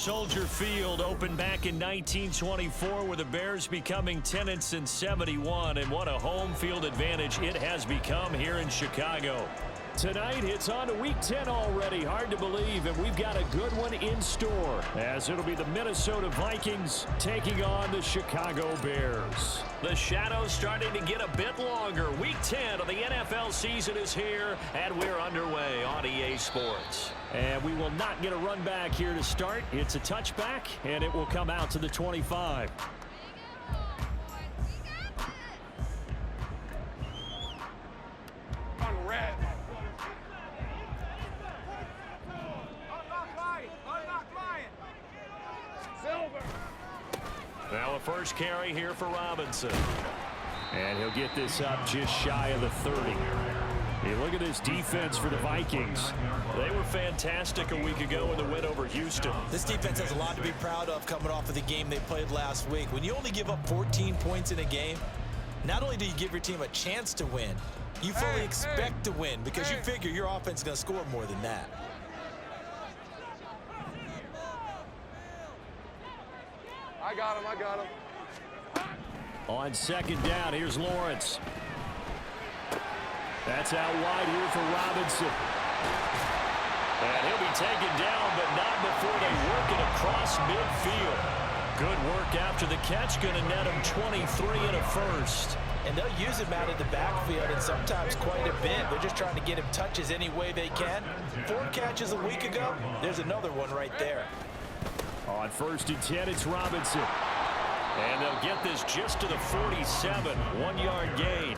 Soldier Field opened back in 1924 with the Bears becoming tenants in 71, and what a home field advantage it has become here in Chicago. Tonight, it's on to Week 10 already. Hard to believe, and we've got a good one in store, as it'll be the Minnesota Vikings taking on the Chicago Bears. The shadows starting to get a bit longer. Week 10 of the NFL season is here, and we're underway on EA Sports. And we will not get a run back here to start. It's a touchback, and it will come out to the 25. On red. Now a first carry here for Robinson. And he'll get this up just shy of the 30. Hey, look at this defense for the Vikings. They were fantastic a week ago in the win over Houston. This defense has a lot to be proud of coming off of the game they played last week. When you only give up 14 points in a game, not only do you give your team a chance to win, you fully expect to win because you figure your offense is going to score more than that. I got him. On second down, here's Lawrence. That's out wide here for Robinson. And he'll be taken down, but not before they work it across midfield. Good work after the catch, going to net him 23 and a first. And they'll use him out of the backfield, and sometimes quite a bit. They're just trying to get him touches any way they can. 4 catches a week ago. There's another one right there. On first and 10, it's Robinson. And they'll get this just to the 47, 1-yard gain.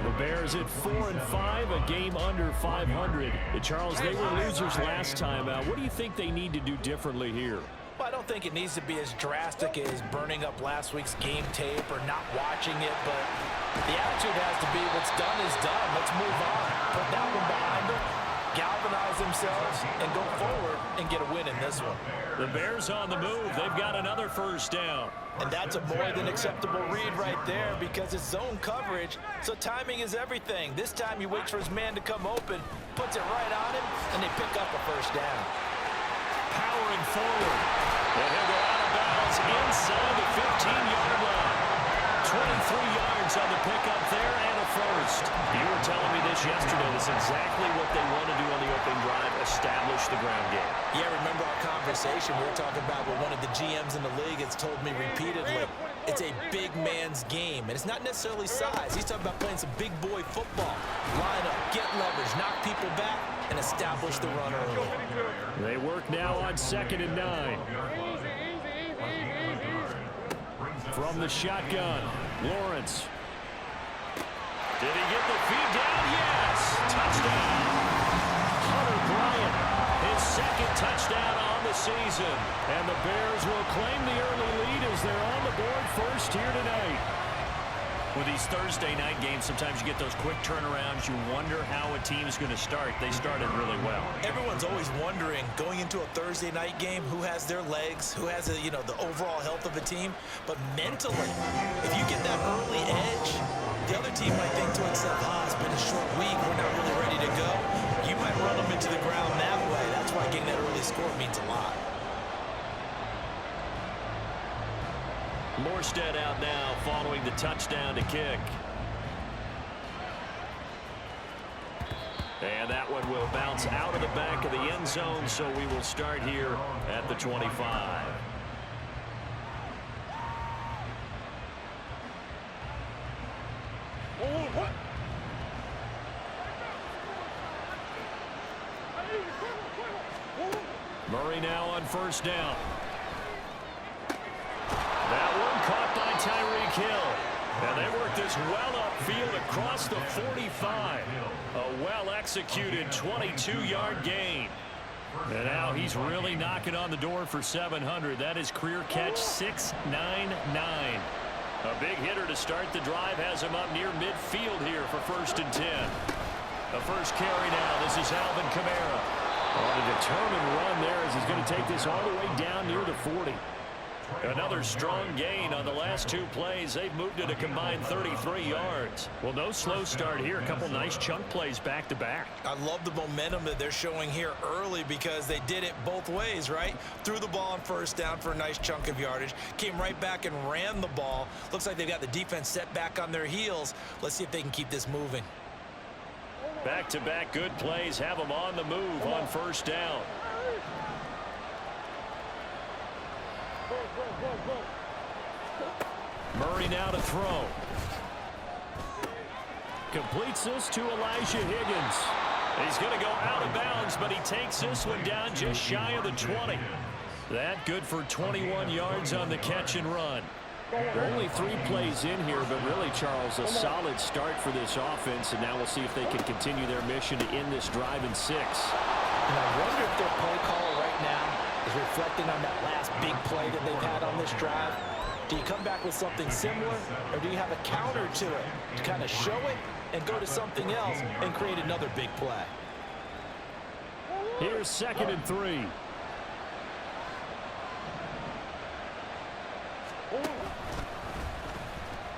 The Bears at 4-5, a game under 500. Charles, they were losers last time out. What do you think they need to do differently here? Well, I don't think it needs to be as drastic as burning up last week's game tape or not watching it, but the attitude has to be what's done is done. Let's move on. Put that one behind them, galvanize themselves, and go forward and get a win in this one. The Bears on the move. They've got another first down. And that's a more than acceptable read right there because it's zone coverage, so timing is everything. This time he waits for his man to come open, puts it right on him, and they pick up a first down. Powering forward. And he'll go out of bounds inside the 15-yard line. 23 yards on the pickup there and a first. You were telling me this yesterday. This is exactly what they want to do on the opening drive, establish the ground game. Yeah, remember our conversation we were talking about what one of the GMs in the league has told me repeatedly. It's a big man's game, and it's not necessarily size. He's talking about playing some big boy football. Line up, get leverage, knock people back, and establish the run early. They work now on second and 9. From the shotgun, Lawrence. Did he get the feed down? Yes! Touchdown! Hunter Bryant, his second touchdown on the season. And the Bears will claim the early lead as they're on the board first here tonight. With these Thursday night games, sometimes you get those quick turnarounds. You wonder how a team's going to start. They started really well. Everyone's always wondering, going into a Thursday night game, who has their legs, who has the overall health of a team. But mentally, if you get that early edge, the other team might think to itself, it's been a short week, we're not really ready to go. You might run them into the ground that way. That's why getting that early score means a lot. Morstead out now following the touchdown to kick. And that one will bounce out of the back of the end zone, so we will start here at the 25. Murray now on first down. That one caught by Tyreek Hill. And they work this well upfield across the 45. A well-executed 22-yard gain. And now he's really knocking on the door for 700. That is career catch 699. A big hitter to start the drive has him up near midfield here for first and 10. The first carry now. This is Alvin Kamara. On a determined run there as he's going to take this all the way down near the 40. Another strong gain on the last 2 plays. They've moved it a combined 33 yards. Well, no slow start here. A couple nice chunk plays back to back. I love the momentum that they're showing here early because they did it both ways, right? Threw the ball on first down for a nice chunk of yardage. Came right back and ran the ball. Looks like they've got the defense set back on their heels. Let's see if they can keep this moving. Back-to-back good plays have them on the move on first down. Murray now to throw. Completes this to Elijah Higgins. He's going to go out of bounds, but he takes this one down just shy of the 20. That good for 21 yards on the catch and run. Only 3 plays in here, but really, Charles, a solid start for this offense, and now we'll see if they can continue their mission to end this drive in 6. And I wonder if their play caller right now is reflecting on that last big play that they've had on this drive. Do you come back with something similar, or do you have a counter to it to kind of show it and go to something else and create another big play? Here's 2nd and 3.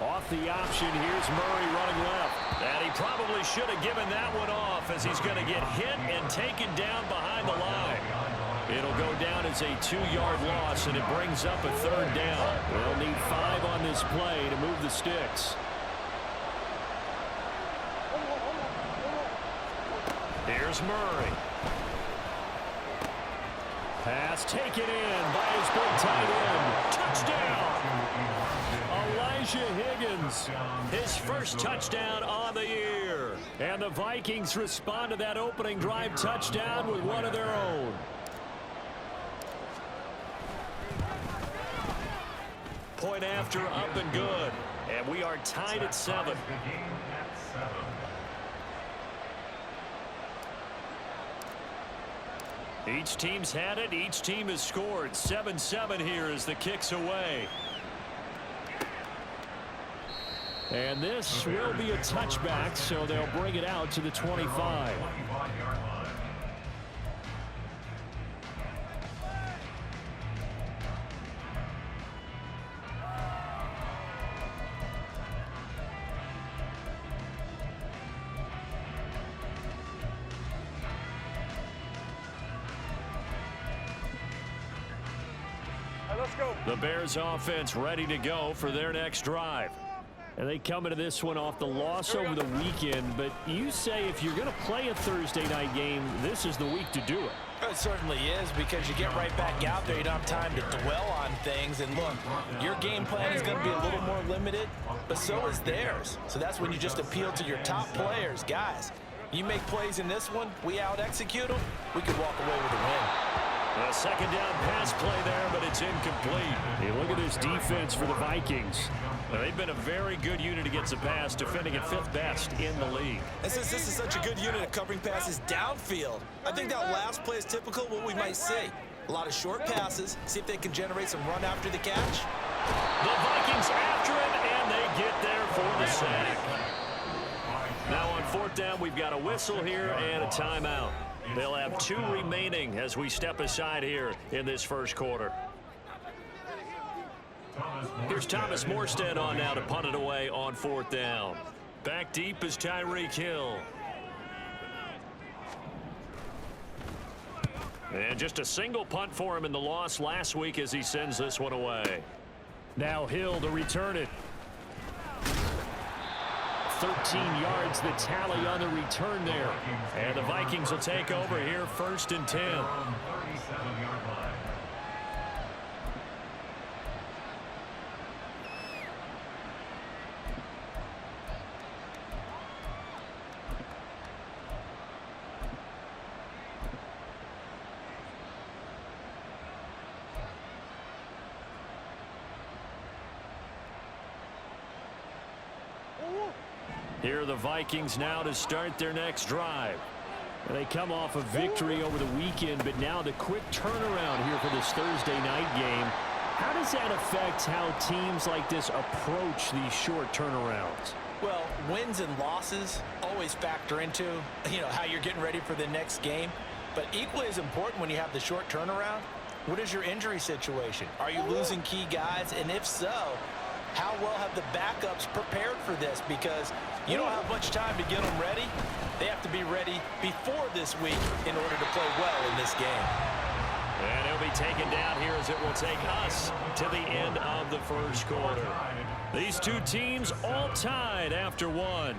Off the option, here's Murray running left. And he probably should have given that one off as he's going to get hit and taken down behind the line. It'll go down as a 2-yard loss, and it brings up a 3rd down. They'll need 5 on this play to move the sticks. Here's Murray. Pass taken in by his big tight end. Touchdown! Elijah Higgins, his first touchdown on the year. And the Vikings respond to that opening drive touchdown with one of their own. Point after, up and good. And we are tied at 7. Each team's had it. Each team has scored. 7-7 here as the kick's away. And this will be a touchback, so they'll bring it out to the 25. The Bears offense ready to go for their next drive. And they come into this one off the loss over the weekend. But you say if you're going to play a Thursday night game, this is the week to do it. It certainly is, because you get right back out there. You don't have time to dwell on things. And look, your game plan is going to be a little more limited, but so is theirs. So that's when you just appeal to your top players. Guys, you make plays in this one, we out-execute them, we could walk away with a win. A 2nd down pass play there, but it's incomplete. Hey, look at this defense for the Vikings. They've been a very good unit against the pass, defending at 5th best in the league. And since this is such a good unit at covering passes downfield, I think that last play is typical of what we might see. A lot of short passes, see if they can generate some run after the catch. The Vikings after it, and they get there for the sack. Now on 4th down, we've got a whistle here and a timeout. They'll have 2 remaining as we step aside here in this first quarter. Here's Thomas Morstead on now to punt it away on 4th down. Back deep is Tyreek Hill. And just a single punt for him in the loss last week as he sends this one away. Now Hill to return it. 13 yards the tally on the return there. And the Vikings will take over here 1st and 10. Here are the Vikings now to start their next drive. They come off a victory over the weekend, but now the quick turnaround here for this Thursday night game. How does that affect how teams like this approach these short turnarounds? Well, wins and losses always factor into, how you're getting ready for the next game. But equally as important when you have the short turnaround What is your injury situation? Are you losing key guys? And if so, how well have the backups prepared for this? Because you don't have much time to get them ready. They have to be ready before this week in order to play well in this game. And he'll be taken down here as it will take us to the end of the first quarter. These two teams all tied after one.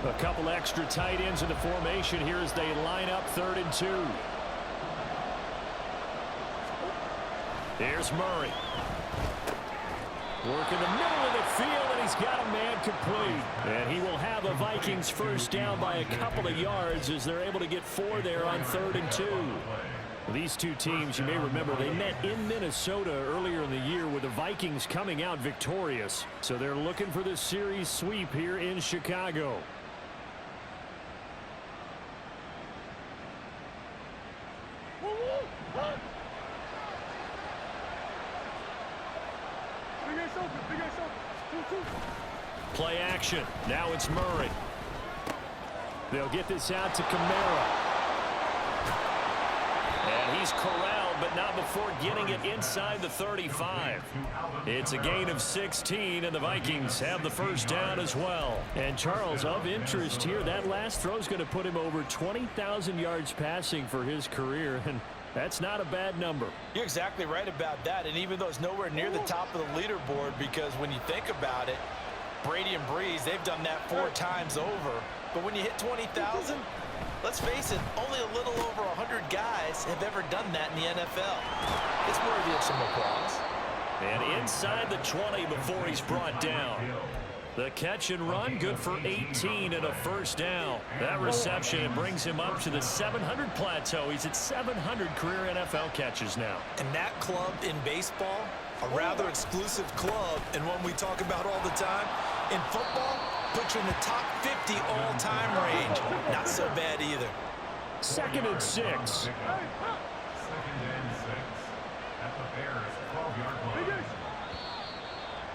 A couple extra tight ends in the formation here as they line up 3rd and 2. Here's Murray. Work in the middle of the field, and he's got a man complete. And he will have a Vikings first down by a couple of yards as they're able to get 4 there on 3rd and 2. These two teams, you may remember, they met in Minnesota earlier in the year with the Vikings coming out victorious. So they're looking for this series sweep here in Chicago. Play action. Now it's Murray. They'll get this out to Kamara. And he's corralled, but not before getting it inside the 35. It's a gain of 16, and the Vikings have the first down as well. And Charles, of interest here, that last throw is going to put him over 20,000 yards passing for his career, and that's not a bad number. You're exactly right about that, and even though it's nowhere near the top of the leaderboard, because when you think about it, Brady and Breeze, they've done that 4 times over. But when you hit 20,000, let's face it, only a little over 100 guys have ever done that in the NFL. It's worthy of some applause. And inside the 20 before he's brought down. The catch and run, good for 18 and a first down. That reception brings him up to the 700 plateau. He's at 700 career NFL catches now. And that club in baseball, a rather exclusive club, and one we talk about all the time. In football, puts you in the top 50 all-time range. Not so bad either. 2nd and 6.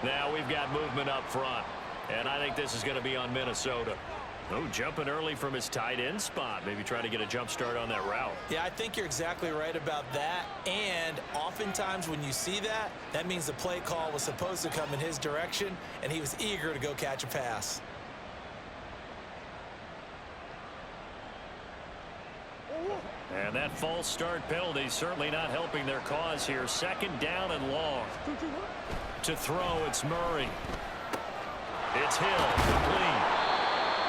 Now we've got movement up front. And I think this is going to be on Minnesota. Oh, jumping early from his tight end spot. Maybe try to get a jump start on that route. Yeah, I think you're exactly right about that. And oftentimes when you see that, that means the play call was supposed to come in his direction, and he was eager to go catch a pass. And that false start penalty certainly not helping their cause here. 2nd down and long. To throw, it's Murray. It's Hill, complete.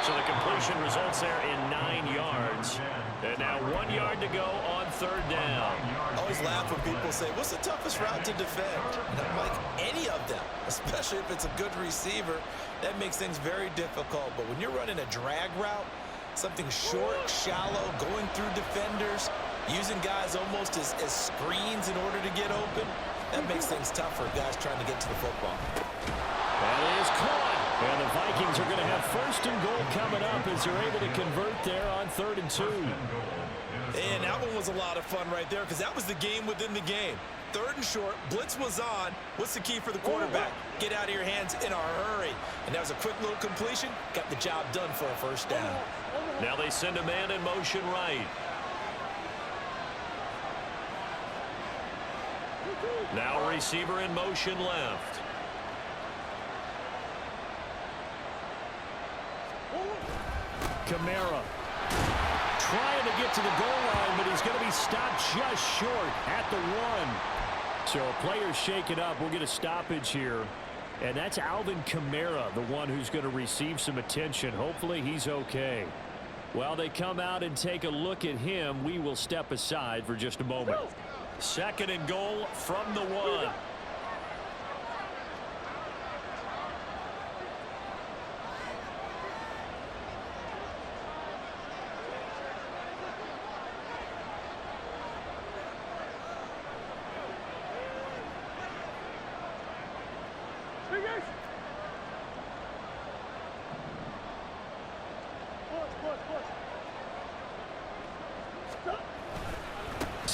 So the completion results there in 9 yards. And now 1 yard to go on 3rd down. I always laugh when people say, what's the toughest route to defend? And I'm like, any of them, especially if it's a good receiver. That makes things very difficult. But when you're running a drag route, something short, shallow, going through defenders, using guys almost as screens in order to get open, that makes things tough for guys trying to get to the football. That is caught. And the Vikings are going to have 1st and goal coming up as they're able to convert there on 3rd and 2. And that one was a lot of fun right there because that was the game within the game. 3rd and short, blitz was on. What's the key for the quarterback? Get out of your hands in a hurry. And that was a quick little completion. Got the job done for a first down. Now they send a man in motion right. Now a receiver in motion left. Kamara trying to get to the goal line, but he's going to be stopped just short at the 1. So players shake it up. We'll get a stoppage here. And that's Alvin Kamara, the one who's going to receive some attention. Hopefully he's okay. While they come out and take a look at him, we will step aside for just a moment. 2nd and goal from the 1.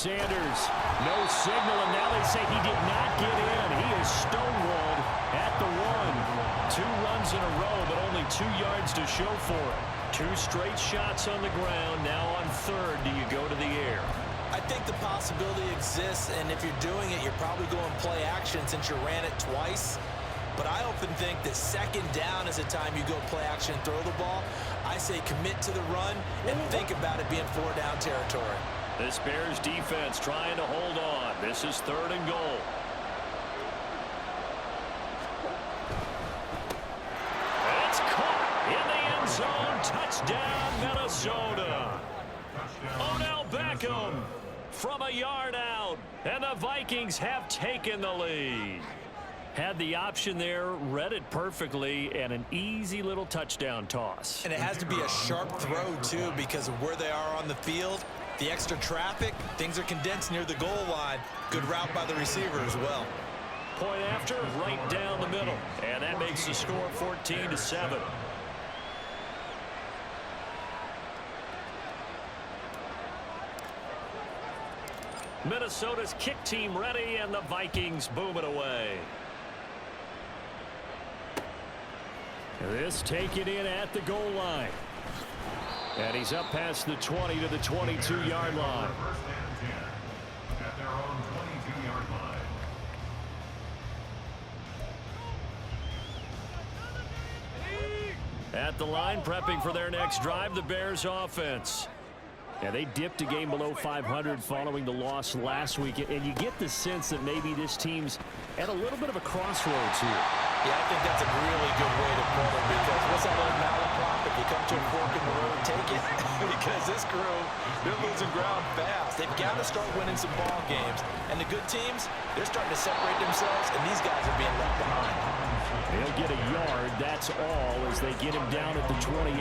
Sanders. No signal, and now they say he did not get in. He is stonewalled at the 1. 2 runs in a row, but only 2 yards to show for it. 2 straight shots on the ground. Now on 3rd, do you go to the air? I think the possibility exists, and if you're doing it, you're probably going play action since you ran it twice. But I often think that 2nd down is the time you go play action and throw the ball. I say commit to the run and think about it being 4 down territory. This Bears defense trying to hold on. This is 3rd and goal. It's caught in the end zone. Touchdown, Minnesota. Odell Beckham from a yard out, and the Vikings have taken the lead. Had the option there, read it perfectly, and an easy little touchdown toss. And it has to be a sharp throw, too, because of where they are on the field. The extra traffic, things are condensed near the goal line. Good route by the receiver as well. Point after, right down the middle. And that makes the score 14-7. Minnesota's kick team ready, and the Vikings boom it away. This taken in at the goal line. And he's up past the 20 to the 22-yard line. At their own 22-yard line. At the line, prepping for their next drive, the Bears offense. Yeah, they dipped a game below 500 following the loss last week, and you get the sense that maybe this team's at a little bit of a crossroads here. Yeah, I think that's a really good way to put it, because what's that old malaprop? If you come to a fork in the road, take it. Because this crew, they're losing ground fast. They've got to start winning some ball games. And the good teams, they're starting to separate themselves, and these guys are being left behind. They'll get a yard, that's all, as they get him down at the 28.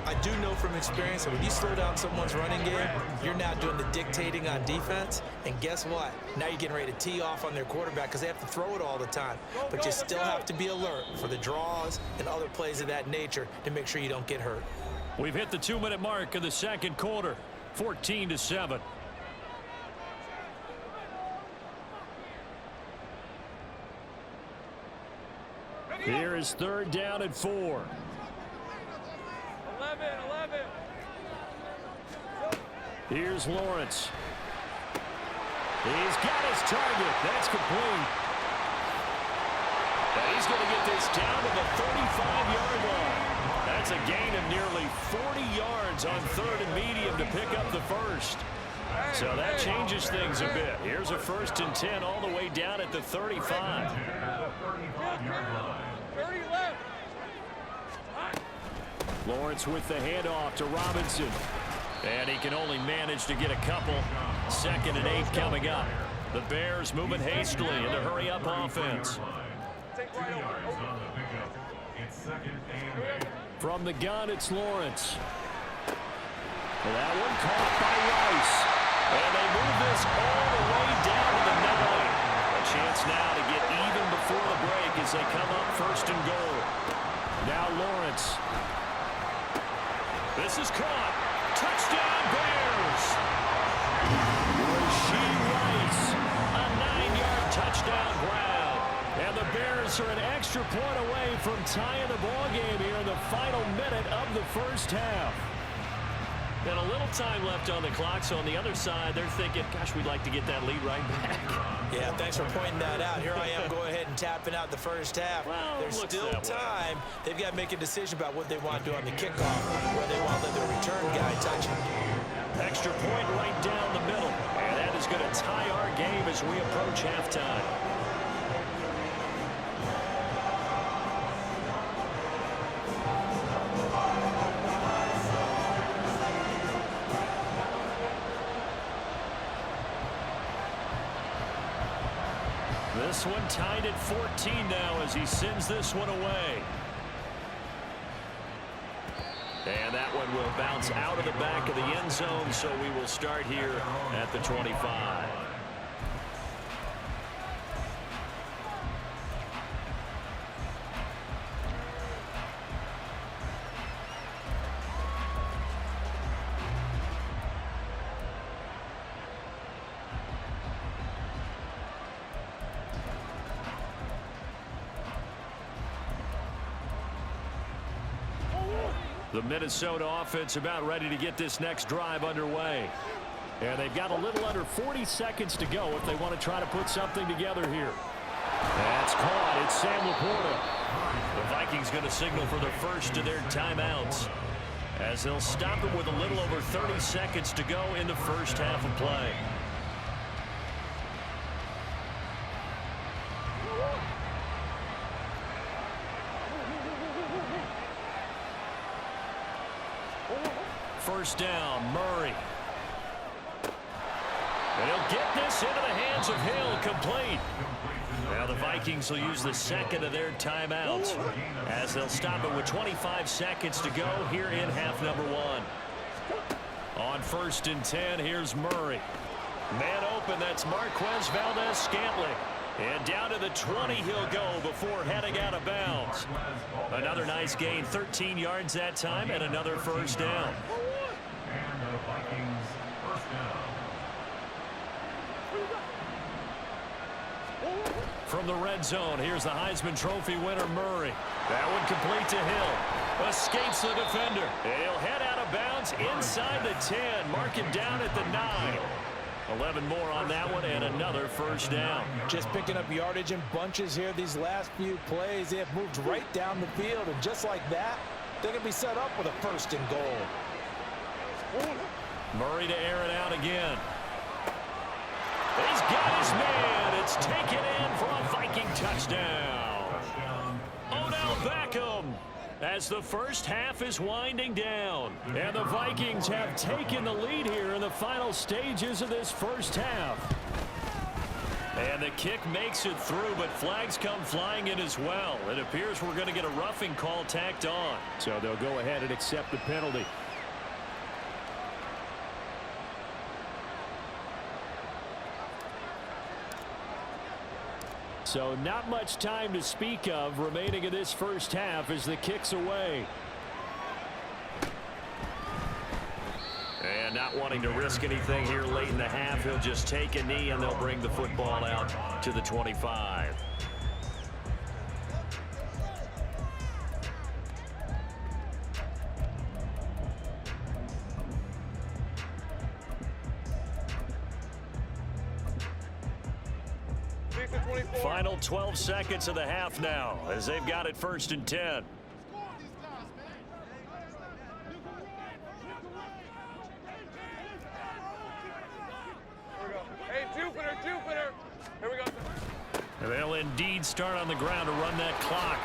I do know from experience that when you slow down someone's running game, you're now doing the dictating on defense. And guess what? Now you're getting ready to tee off on their quarterback because they have to throw it all the time. But you still have to be alert for the draws and other plays of that nature to make sure you don't get hurt. We've hit the 2-minute mark of the second quarter, 14-7. Here is 3rd down and 4. 11. Here's Lawrence. He's got his target. That's complete. And he's going to get this down to the 35-yard line. That's a gain of nearly 40 yards on 3rd and medium to pick up the first. So that changes things a bit. Here's a 1st and 10 all the way down at the 35. 30 left. Lawrence with the handoff to Robinson. And he can only manage to get a couple. 2nd and 8 coming up. The Bears moving hastily in the hurry-up offense. From the gun, it's Lawrence. That one caught by Rice. And they move this all the way down to the 9. A chance now to get even before the break as they come up 1st and goal. Now Lawrence. This is caught. Touchdown, Bears. Rasheed Rice, a 9-yard touchdown grab. And the Bears are an extra point away from tying the ball game here in the final minute of the first half. And a little time left on the clock, so on the other side, they're thinking, gosh, we'd like to get that lead right back. Yeah, thanks for pointing that out. Here I am going ahead and tapping out the first half. Well, there's still time. They've got to make a decision about what they want to do on the kickoff, where they want to let their return guy touch it. Extra point right down the middle. And that is going to tie our game as we approach halftime. This one tied at 14 now as he sends this one away. And that one will bounce out of the back of the end zone, so we will start here at the 25. The Minnesota offense about ready to get this next drive underway. And they've got a little under 40 seconds to go if they want to try to put something together here. That's caught. It's Sam Laporta. The Vikings going to signal for the first of their timeouts, as they'll stop it with a little over 30 seconds to go in the first half of play. First down, Murray. And he'll get this into the hands of Hill, complete. Now the Vikings will use the second of their timeouts, as they'll stop it with 25 seconds to go here in half number 1. On 1st and 10, here's Murray. Man open, that's Marquez Valdez-Scantling. And down to the 20 he'll go before heading out of bounds. Another nice gain, 13 yards that time, and another first down. And the Vikings first down. From the red zone, here's the Heisman Trophy winner, Murray. That one complete to Hill. Escapes the defender. He'll head out of bounds inside the 10. Mark him down at the 9. 11 more on that one, and another first down. Just picking up yardage in bunches here these last few plays. They have moved right down the field, and just like that, they're going to be set up with a first and goal. Murray to air it out again. He's got his man. It's taken in for a Viking touchdown. Odell Beckham, as the first half is winding down. And the Vikings have taken the lead here in the final stages of this first half. And the kick makes it through, but flags come flying in as well. It appears we're going to get a roughing call tacked on. So they'll go ahead and accept the penalty. So not much time to speak of remaining in this first half as the kick's away. And not wanting to risk anything here late in the half, he'll just take a knee and they'll bring the football out to the 25. Final 12 seconds of the half now, as they've got it 1st and 10. Hey, Jupiter. Here we go. And they'll indeed start on the ground to run that clock.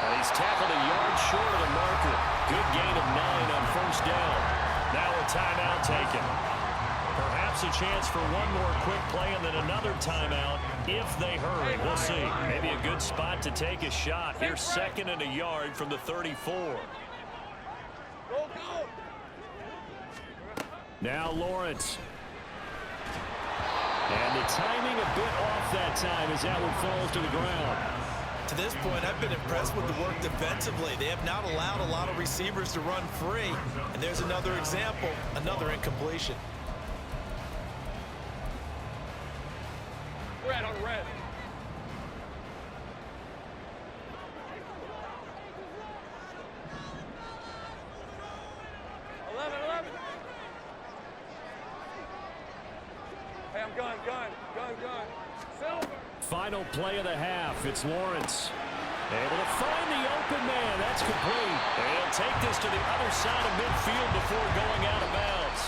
And he's tackled a yard short of the marker. Good gain of 9 on 1st down. Now a timeout taken. Perhaps a chance for one more quick play and then another timeout if they hurry. We'll see. Maybe a good spot to take a shot. Here's 2nd and a yard from the 34. Now Lawrence. And the timing a bit off that time as that one falls to the ground. To this point, I've been impressed with the work defensively. They have not allowed a lot of receivers to run free. And there's another example, another incompletion. Red on red. Eleven. Hey, I'm gun. Silver. Final play of the half. It's Lawrence. Able to find the open man. That's complete. And he'll take this to the other side of midfield before going out of bounds.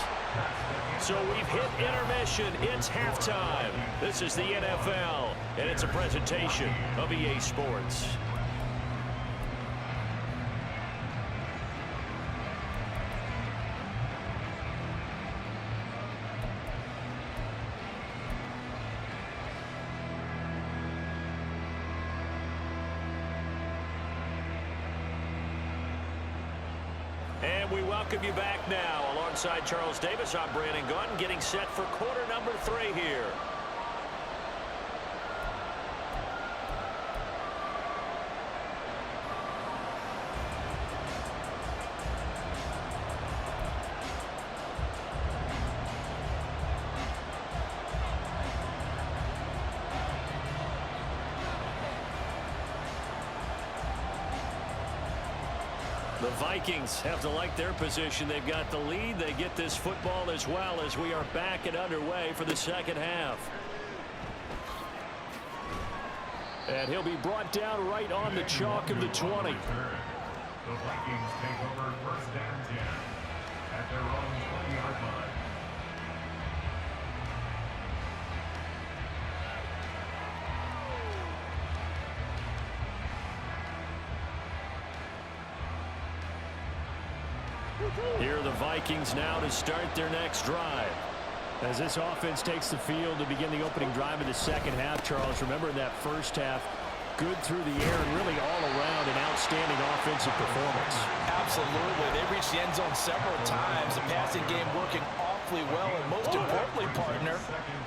So we've hit intermission. It's halftime. This is the NFL, and it's a presentation of EA Sports. And we welcome you back now. Alongside Charles Davis, I'm Brandon Gunn, getting set for quarter number 3 here. The Vikings have to like their position. They've got the lead. They get this football as well as we are back and underway for the second half. And he'll be brought down right on the chalk of the 20. The Vikings take over first down 10 at their own 20-yard line. Here are the Vikings now to start their next drive. As this offense takes the field to begin the opening drive of the second half, Charles, remember in that first half, good through the air and really all around an outstanding offensive performance. Absolutely. They reached the end zone several times. The passing game working awfully well, and most importantly, partner.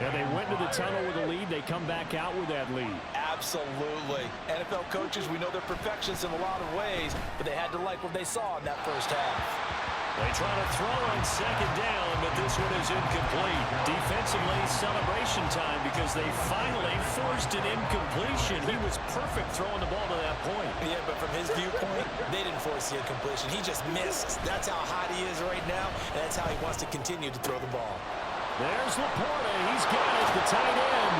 And they went to the tunnel with a lead. They come back out with that lead. Absolutely. NFL coaches, we know they're perfectionists in a lot of ways, but they had to like what they saw in that first half. They try to throw on second down, but this one is incomplete. Defensively, celebration time because they finally forced an incompletion. He was perfect throwing the ball to that point. Yeah, but from his viewpoint, they didn't force the incompletion. He just missed. That's how hot he is right now, and that's how he wants to continue to throw the ball. There's Laporta. He's got it, the tight end.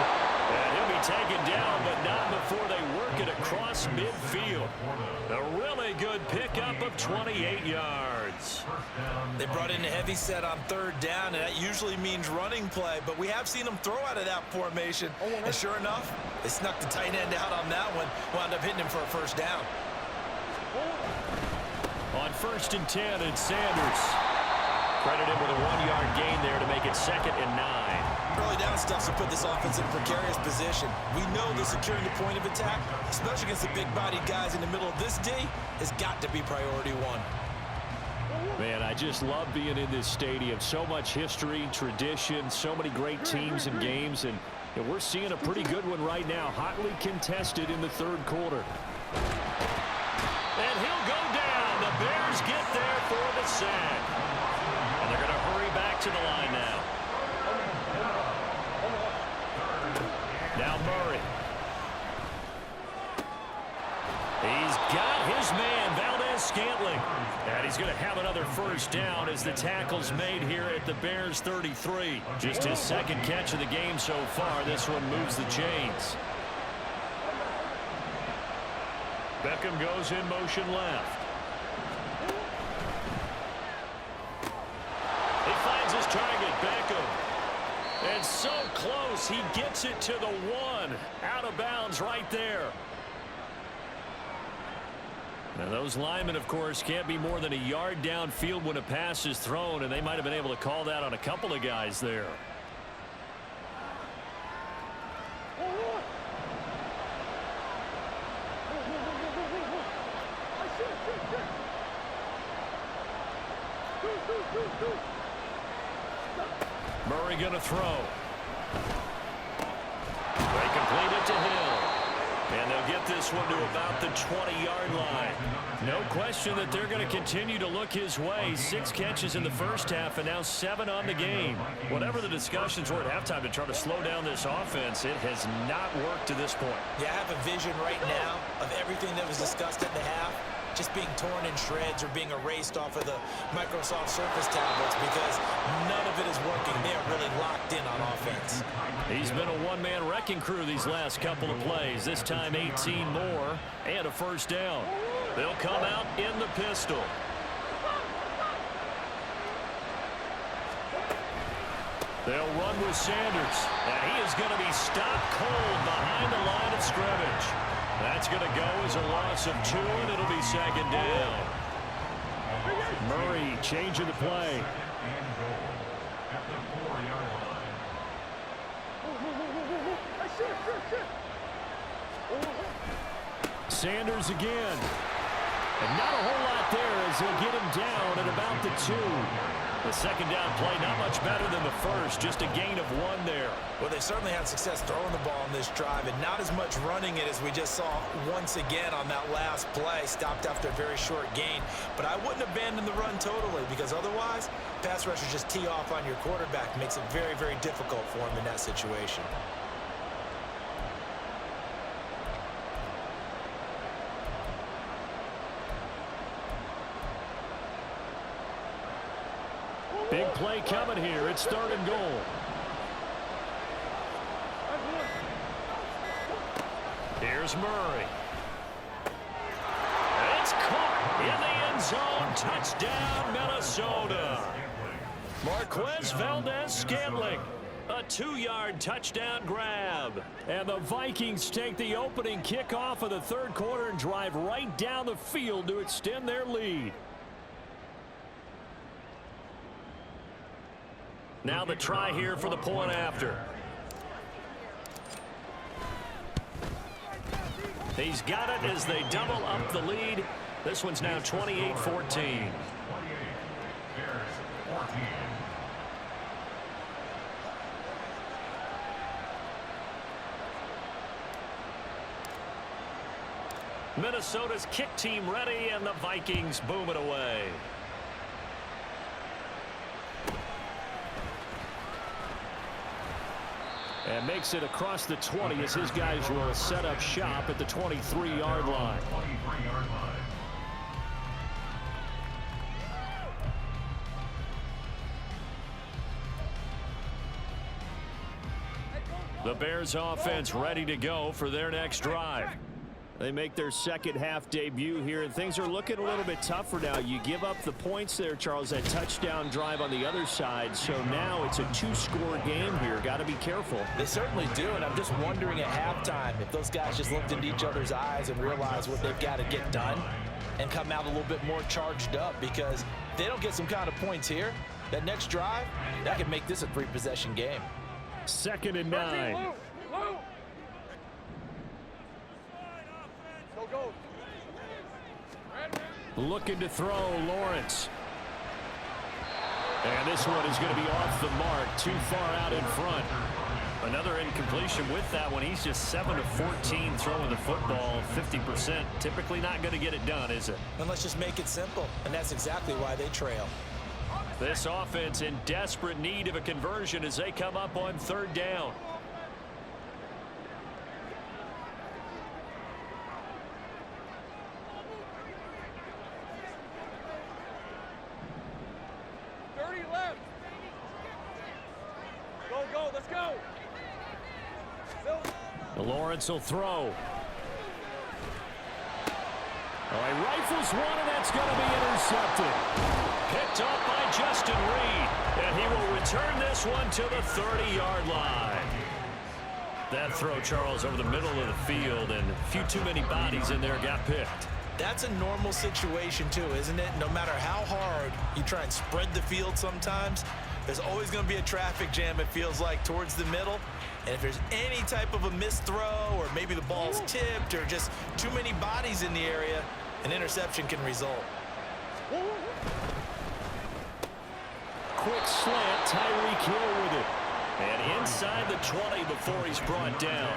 And he'll be taken down, but not before they work it across midfield. A really good pickup of 28 yards. They brought in a heavy set on third down, and that usually means running play, but we have seen them throw out of that formation. And sure enough, they snuck the tight end out on that one, wound up hitting him for a first down. On 1st and 10, and Sanders credited with a 1-yard gain there to make it 2nd and 9. Early down stuff to put this offense in a precarious position. We know that securing the point of attack, especially against the big-bodied guys in the middle of this D, has got to be priority one. Man, I just love being in this stadium. So much history, tradition, so many great teams and games, and we're seeing a pretty good one right now, hotly contested in the third quarter. And he'll go down. The Bears get there for the sack. And they're going to hurry back to the line now. Now Murray. He's got his man, Valdez-Scantling. And he's going to have another first down as the tackle's made here at the Bears 33. Just his second catch of the game so far. This one moves the chains. Beckham goes in motion left. He finds his target, Beckham. And so close, he gets it to the 1. Out of bounds right there. Now those linemen, of course, can't be more than a yard downfield when a pass is thrown, and they might have been able to call that on a couple of guys there. Murray going to throw. They complete it to Hill. And they'll get this one to about the 20-yard line. No question that they're going to continue to look his way. 6 catches in the first half and now 7 on the game. Whatever the discussions were at halftime to try to slow down this offense, it has not worked to this point. Yeah, I have a vision right now of everything that was discussed at the half just being torn in shreds or being erased off of the Microsoft Surface tablets because none of it is working. They are really locked in on offense. He's been a one-man wrecking crew these last couple of plays. This time 18 more and a first down. They'll come out in the pistol. They'll run with Sanders, and he is going to be stopped cold behind the line of scrimmage. That's going to go as a loss of 2, and it'll be 2nd down. Murray changing the play. And goal at the 4-yard line. Sanders again. And not a whole lot there as he'll get him down at about the 2. The second down play not much better than the first, just a gain of 1 there. Well, they certainly had success throwing the ball on this drive and not as much running it as we just saw once again on that last play, stopped after a very short gain. But I wouldn't abandon the run totally because otherwise, pass rushers just tee off on your quarterback. Makes it very, very difficult for him in that situation. play coming here. It's 3rd and goal. Here's Murray. It's caught in the end zone. Touchdown, Minnesota. Marquez Valdez-Scantling. A 2-yard touchdown grab. And the Vikings take the opening kickoff of the 3rd quarter and drive right down the field to extend their lead. Now the try here for the point after. He's got it as they double up the lead. This one's now 28-14. Minnesota's kick team ready, and the Vikings boom it away. And makes it across the 20 as his guys will set up shop at the 23-yard line. The Bears offense ready to go for their next drive. They make their second half debut here, and things are looking a little bit tougher now. You give up the points there, Charles, that touchdown drive on the other side. So now it's a 2-score game here. Got to be careful. They certainly do, and I'm just wondering at halftime if those guys just looked into each other's eyes and realized what they've got to get done and come out a little bit more charged up, because if they don't get some kind of points here, that next drive, that could make this a 3-possession game. 2nd and 9. Looking to throw, Lawrence. And this one is going to be off the mark, too far out in front. Another incompletion with that one. He's just 7 of 14 throwing the football, 50%. Typically not going to get it done, is it? And let's just make it simple, and that's exactly why they trail. This offense in desperate need of a conversion as they come up on 3rd down. Lawrence will throw. He rifles one, and that's going to be intercepted. Picked up by Justin Reed, and he will return this one to the 30-yard line. That throw, Charles, over the middle of the field, and a few too many bodies in there got picked. That's a normal situation, too, isn't it? No matter how hard you try and spread the field sometimes, there's always going to be a traffic jam, it feels like, towards the middle. And if there's any type of a missed throw, or maybe the ball's tipped, or just too many bodies in the area, an interception can result. Quick slant, Tyreek Hill with it. And inside the 20 before he's brought down.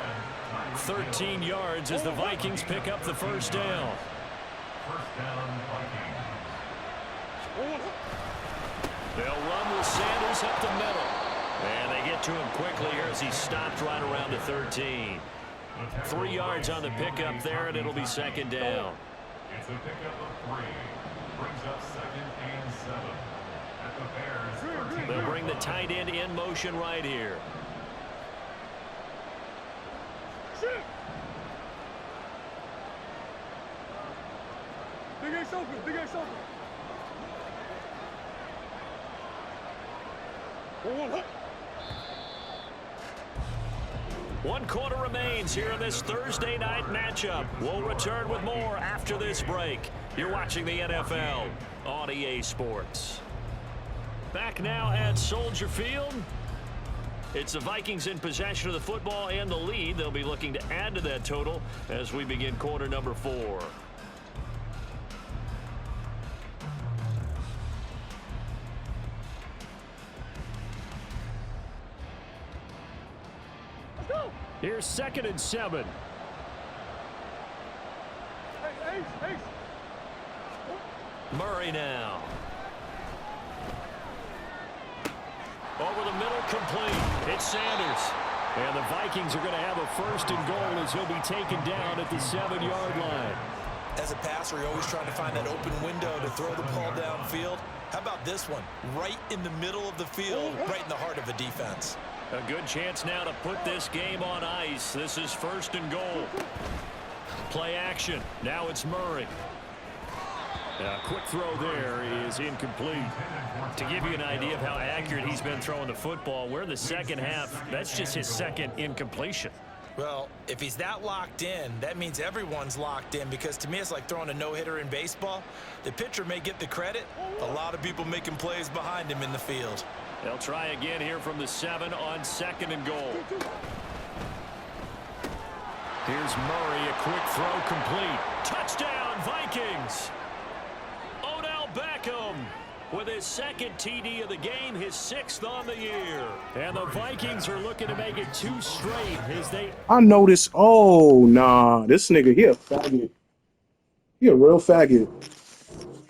13 yards as the Vikings pick up the 1st down. They'll run with Sanders up the middle. And they get to him quickly here as he stopped right around the 13. 3 yards on the pickup there, and it'll be 2nd down. It's a pickup of 3. Brings up 2nd and 7. At the Bears 13. They'll bring the tight end in motion right here. Big Ace open, Big Ace open. 1 quarter remains here in this Thursday night matchup. We'll return with more after this break. You're watching the NFL on EA Sports. Back now at Soldier Field. It's the Vikings in possession of the football and the lead. They'll be looking to add to that total as we begin quarter number 4. Here's 2nd and 7. Murray now. Over the middle, complete. It's Sanders. And the Vikings are going to have a 1st and goal as he'll be taken down at the 7-yard line. As a passer, you're always trying to find that open window to throw the ball downfield. How about this one? Right in the middle of the field, right in the heart of the defense. A good chance now to put this game on ice. This is 1st and goal. Play action. Now it's Murray. A quick throw there is incomplete. To give you an idea of how accurate he's been throwing the football, we're in the second half. That's just his second incompletion. Well, if he's that locked in, that means everyone's locked in, because to me it's like throwing a no-hitter in baseball. The pitcher may get the credit. A lot of people making plays behind him in the field. They'll try again here from the 7 on 2nd and goal. Here's Murray, a quick throw complete. Touchdown, Vikings! Odell Beckham with his 2nd TD of the game, his 6th on the year. And the Vikings are looking to make it 2 straight as they... I noticed. Oh, nah. This nigga, he a faggot. He a real faggot.